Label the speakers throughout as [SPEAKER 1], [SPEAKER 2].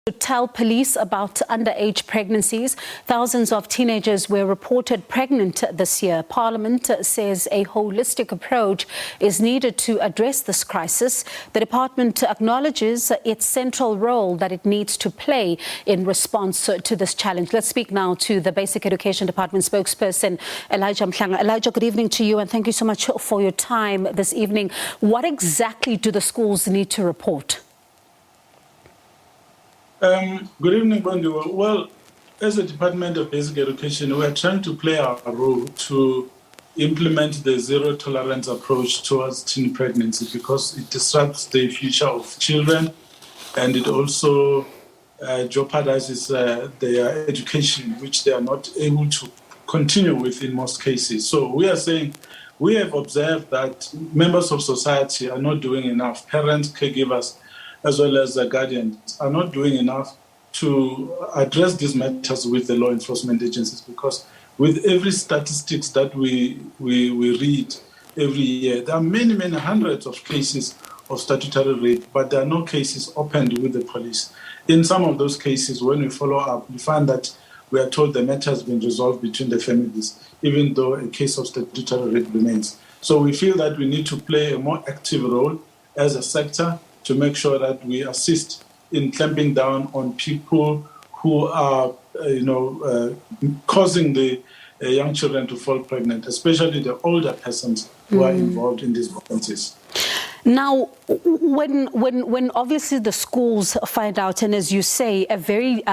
[SPEAKER 1] To tell police about underage pregnancies. Thousands of teenagers were reported pregnant this year. Parliament says a holistic approach is needed to address this crisis. The department acknowledges its central role that it needs to play in response to this challenge. Let's speak now to the Basic Education Department spokesperson, Elijah Mhlanga. Elijah, good evening to you and thank you so much for your time this evening. What exactly do the schools need to report?
[SPEAKER 2] Good evening, Bondiwa. Well, as a Department of Basic Education, we are trying to play our role to implement the zero-tolerance approach towards teen pregnancy because it disrupts the future of children and it also jeopardizes their education, which they are not able to continue with in most cases. So we are saying we have observed that members of society are not doing enough. Parents, caregivers, as well as the guardians are not doing enough to address these matters with the law enforcement agencies, because with every statistics that we read every year, there are many hundreds of cases of statutory rape, but there are no cases opened with the police. In some of those cases, when we follow up, we find that we are told the matter has been resolved between the families, even though a case of statutory rape remains. So we feel that we need to play a more active role as a sector to make sure that we assist in clamping down on people who are, causing the young children to fall pregnant, especially the older persons who are involved in these pregnancies.
[SPEAKER 1] Now, when obviously the schools find out, and as you say, a very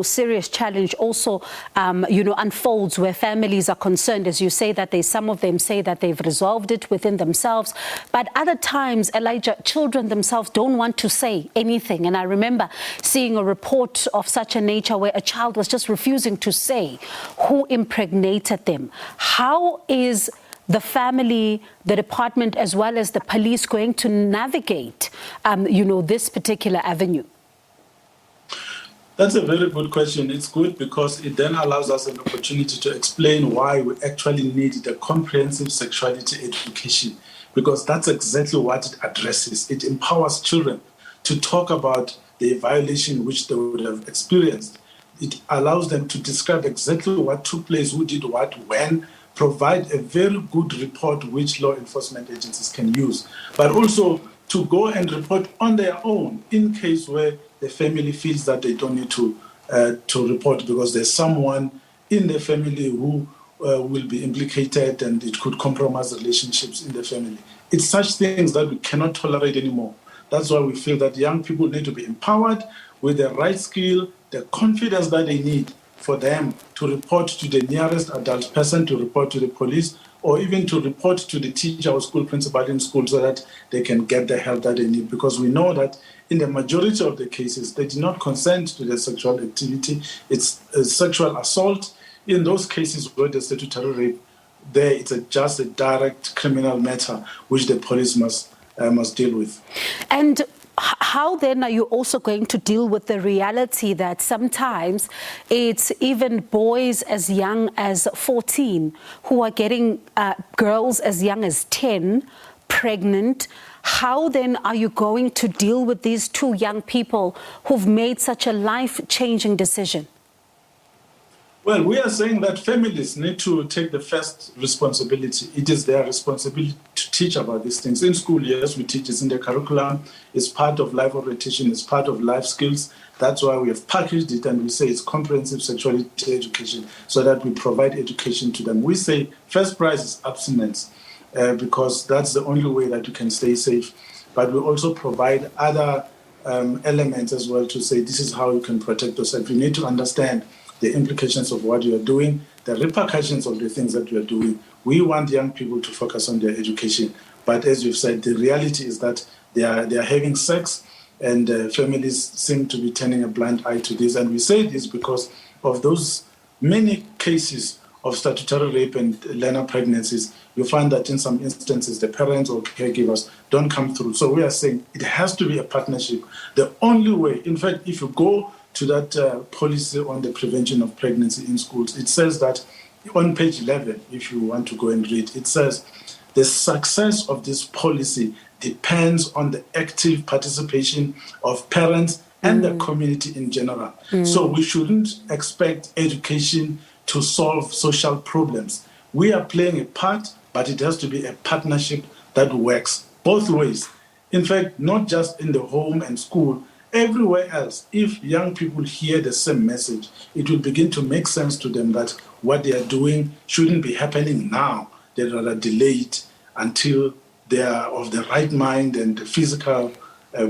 [SPEAKER 1] serious challenge also unfolds where families are concerned, as you say that some of them say that they've resolved it within themselves, but other times, Elijah, children themselves don't want to say anything. And I remember seeing a report of such a nature where a child was just refusing to say who impregnated them. How is the family, the department, as well as the police going to navigate, this particular avenue?
[SPEAKER 2] That's a very good question. It's good because it then allows us an opportunity to explain why we actually need the comprehensive sexuality education, because that's exactly what it addresses. It empowers children to talk about the violation which they would have experienced. It allows them to describe exactly what took place, who did what, when, provide a very good report which law enforcement agencies can use, but also to go and report on their own in case where the family feels that they don't need to report because there's someone in the family who will be implicated and it could compromise relationships in the family. It's such things that we cannot tolerate anymore. That's why we feel that young people need to be empowered with the right skill, the confidence that they need for them to report to the nearest adult person, to report to the police, or even to report to the teacher or school principal in school so that they can get the help that they need. Because we know that in the majority of the cases, they did not consent to the sexual activity. It's a sexual assault. In those cases where the statutory rape, there it's just a direct criminal matter which the police must deal with.
[SPEAKER 1] And how then are you also going to deal with the reality that sometimes it's even boys as young as 14 who are getting girls as young as 10 pregnant? How then are you going to deal with these two young people who've made such a life-changing decision?
[SPEAKER 2] Well, we are saying that families need to take the first responsibility. It is their responsibility to teach about these things. In school, yes, we teach, it's in the curriculum, it's part of life orientation, it's part of life skills. That's why we have packaged it and we say it's comprehensive sexuality education so that we provide education to them. We say first prize is abstinence because that's the only way that you can stay safe. But we also provide other elements as well to say this is how you can protect yourself. You need to understand the implications of what you are doing, the repercussions of the things that you are doing. We want young people to focus on their education. But as you've said, the reality is that they are having sex and families seem to be turning a blind eye to this. And we say this because of those many cases of statutory rape and learner pregnancies. You find that in some instances, the parents or caregivers don't come through. So we are saying it has to be a partnership. The only way, in fact, if you go to that policy on the prevention of pregnancy in schools, it says that on page 11, if you want to go and read, it says the success of this policy depends on the active participation of parents and the community in general. So we shouldn't expect education to solve social problems. We are playing a part, but it has to be a partnership that works both ways. In fact, not just in the home and school, everywhere else. If young people hear the same message, it will begin to make sense to them that what they are doing shouldn't be happening now. They'd rather delay it until they are of the right mind and the physical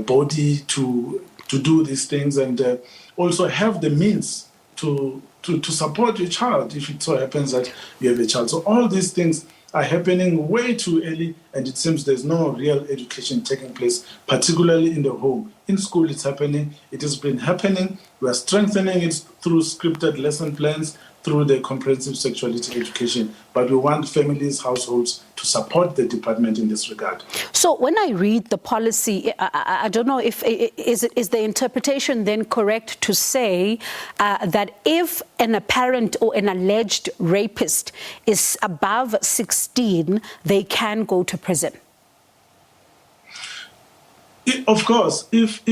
[SPEAKER 2] body to do these things, and also have the means to support your child if it so happens that you have a child. So all these things are happening way too early, and it seems there's no real education taking place, particularly in the home. In school, it's happening. It has been happening. We are strengthening it through scripted lesson plans, through the comprehensive sexuality education. But we want families, households to support the department in this regard.
[SPEAKER 1] So when I read the policy, I don't know if is the interpretation then correct to say that if an apparent or an alleged rapist is above 16, they can go to prison?
[SPEAKER 2] Of course, if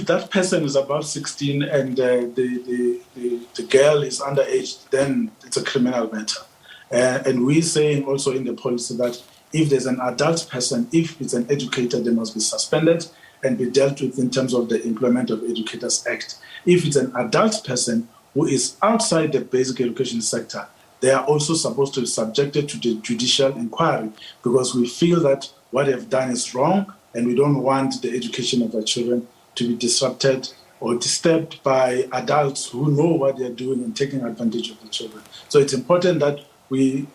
[SPEAKER 2] that person is above 16 and the girl is underage, then it's a criminal matter. And we're saying also in the policy that if there's an adult person, if it's an educator, they must be suspended and be dealt with in terms of the Employment of Educators Act. If it's an adult person who is outside the basic education sector, they are also supposed to be subjected to the judicial inquiry, because we feel that what they've done is wrong, and we don't want the education of our children to be disrupted or disturbed by adults who know what they're doing and taking advantage of the children. So it's important that we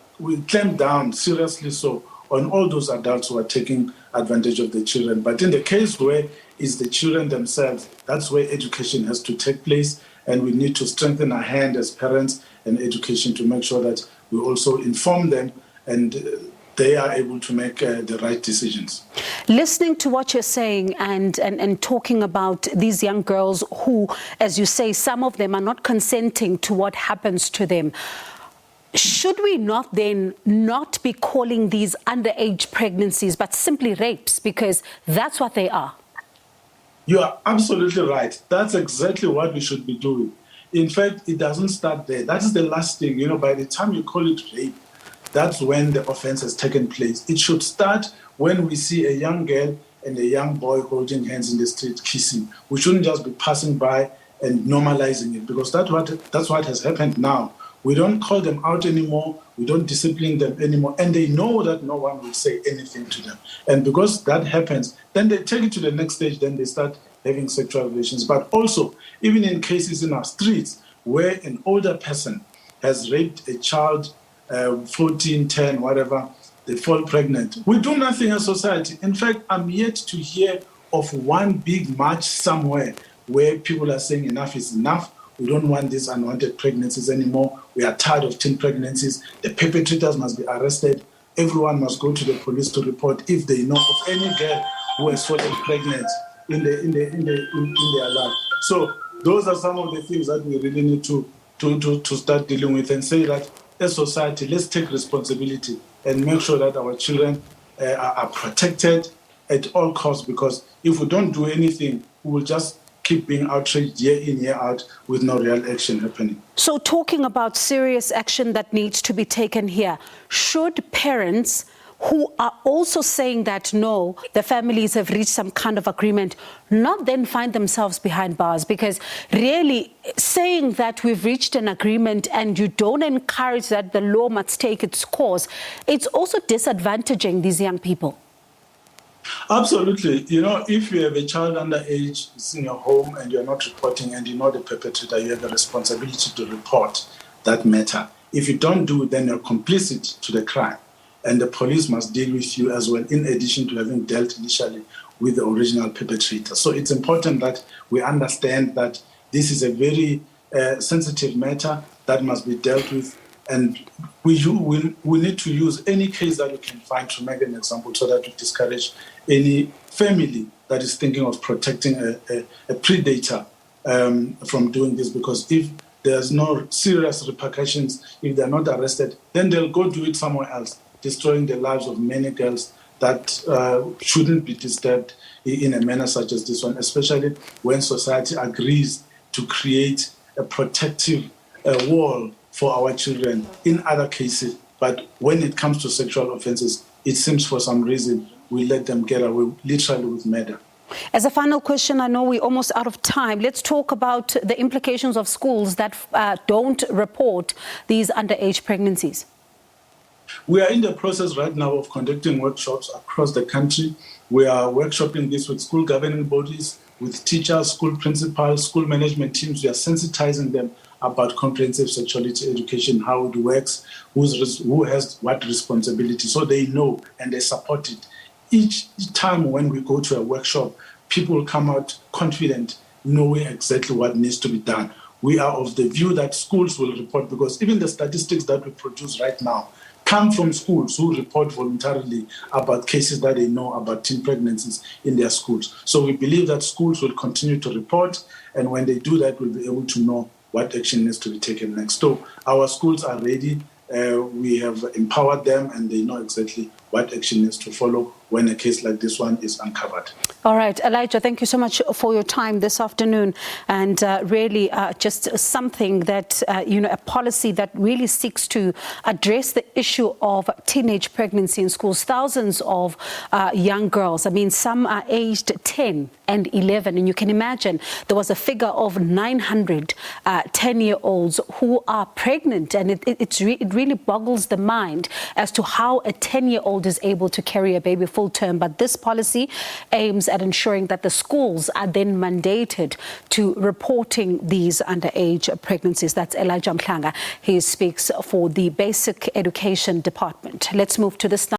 [SPEAKER 2] clamp down seriously so on all those adults who are taking advantage of the children. But in the case where it's the children themselves, that's where education has to take place, and we need to strengthen our hand as parents and education to make sure that we also inform them and they are able to make the right decisions.
[SPEAKER 1] Listening to what you're saying and talking about these young girls who, as you say, some of them are not consenting to what happens to them, should we not then not be calling these underage pregnancies, but simply rapes, because that's what they are?
[SPEAKER 2] You are absolutely right. That's exactly what we should be doing. In fact, it doesn't start there. That is the last thing. You know, by the time you call it rape, that's when the offense has taken place. It should start when we see a young girl and a young boy holding hands in the street kissing. We shouldn't just be passing by and normalizing it, because that's what has happened now. We don't call them out anymore. We don't discipline them anymore. And they know that no one will say anything to them. And because that happens, then they take it to the next stage, then they start having sexual relations. But also, even in cases in our streets where an older person has raped a child, 14, 10, whatever, they fall pregnant. We do nothing as society. In fact, I'm yet to hear of one big march somewhere where people are saying enough is enough. We don't want these unwanted pregnancies anymore. We are tired of teen pregnancies. The perpetrators must be arrested. Everyone must go to the police to report if they know of any girl who has fallen pregnant in their life. So those are some of the things that we really need to start dealing with, and say that as society, let's take responsibility and make sure that our children are protected at all costs, because if we don't do anything, we will just keep being outraged year in, year out with no real action happening.
[SPEAKER 1] So talking about serious action that needs to be taken here, should parents who are also saying that no, the families have reached some kind of agreement, not then find themselves behind bars? Because really saying that we've reached an agreement and you don't encourage that the law must take its course, it's also disadvantaging these young people.
[SPEAKER 2] Absolutely. You know, if you have a child underage, it's in your home and you're not reporting, and you know the perpetrator, you have a responsibility to report that matter. If you don't do it, then you're complicit to the crime, and the police must deal with you as well, in addition to having dealt initially with the original perpetrator. So it's important that we understand that this is a very sensitive matter that must be dealt with, and we need to use any case that we can find to make an example, so that we discourage any family that is thinking of protecting a predator from doing this. Because if there's no serious repercussions, if they're not arrested, then they'll go do it somewhere else, destroying the lives of many girls that shouldn't be disturbed in a manner such as this one, especially when society agrees to create a protective wall for our children in other cases. But when it comes to sexual offences, it seems for some reason we let them get away literally with murder.
[SPEAKER 1] As a final question, I know we're almost out of time. Let's talk about the implications of schools that don't report these underage pregnancies.
[SPEAKER 2] We are in the process right now of conducting workshops across the country. We are workshopping this with school governing bodies, with teachers, school principals, school management teams. We are sensitizing them about comprehensive sexuality education, how it works, who has what responsibility, so they know and they support it. Each time when we go to a workshop, people come out confident, knowing exactly what needs to be done. We are of the view that schools will report, because even the statistics that we produce right now come from schools who report voluntarily about cases that they know about teen pregnancies in their schools. So we believe that schools will continue to report, and when they do that, we'll be able to know what action needs to be taken next. So our schools are ready. We have empowered them, and they know exactly what action needs to follow when a case like this one is uncovered.
[SPEAKER 1] All right, Elijah, thank you so much for your time this afternoon, and really just something that, a policy that really seeks to address the issue of teenage pregnancy in schools. Thousands of young girls, I mean, some are aged 10 and 11, and you can imagine there was a figure of 900 10-year-olds who are pregnant, and it really boggles the mind as to how a 10-year-old is able to carry a baby full term. But this policy aims at ensuring that the schools are then mandated to reporting these underage pregnancies. That's Elijah Mhlanga. He speaks for the Basic Education Department. Let's move to this now.